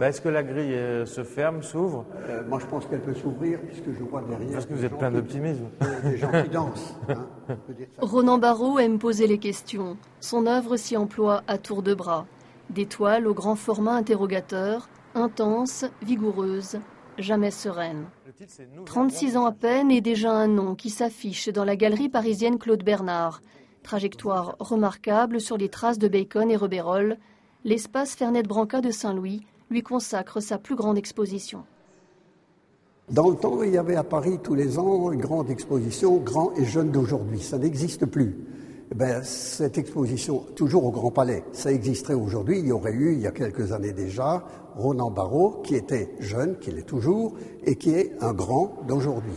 Est-ce que la grille se ferme, s'ouvre? Moi, je pense qu'elle peut s'ouvrir, puisque je vois derrière... Parce que vous êtes plein d'optimisme. Des gens qui dansent. Hein. Ronan Barreau aime poser les questions. Son œuvre s'y emploie à tour de bras. Des toiles au grand format interrogateur, intense, vigoureuse, jamais sereine. 36 ans à peine et déjà un nom qui s'affiche dans la galerie parisienne Claude Bernard. Trajectoire remarquable sur les traces de Bacon et Rebérol, l'espace Fernet Branca de Saint-Louis lui consacre sa plus grande exposition. Dans le temps, il y avait à Paris tous les ans une grande exposition Grands et Jeunes d'aujourd'hui. Ça n'existe plus. Cette exposition, toujours au Grand Palais, ça existerait aujourd'hui. Il y aurait eu, il y a quelques années déjà, Ronan Barreau, qui était jeune, qui l'est toujours, et qui est un grand d'aujourd'hui.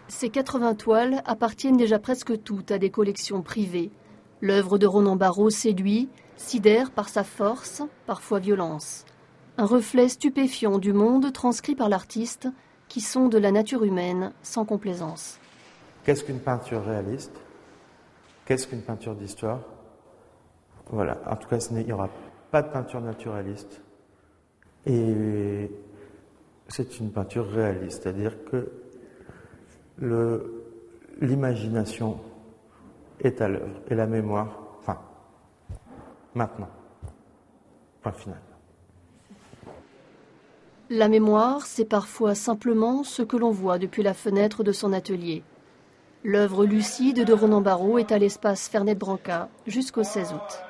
Ces 80 toiles appartiennent déjà presque toutes à des collections privées. L'œuvre de Ronan Barreau séduit, sidère par sa force, parfois violence. Un reflet stupéfiant du monde transcrit par l'artiste qui sonde la nature humaine sans complaisance. Qu'est-ce qu'une peinture réaliste? Qu'est-ce qu'une peinture d'histoire? Voilà, en tout cas, il n'y aura pas de peinture naturaliste. Et c'est une peinture réaliste, c'est-à-dire que l'imagination est à l'œuvre et la mémoire, maintenant. Point final. La mémoire, c'est parfois simplement ce que l'on voit depuis la fenêtre de son atelier. L'œuvre lucide de Ronan Barreau est à l'espace Fernet Branca jusqu'au 16 août.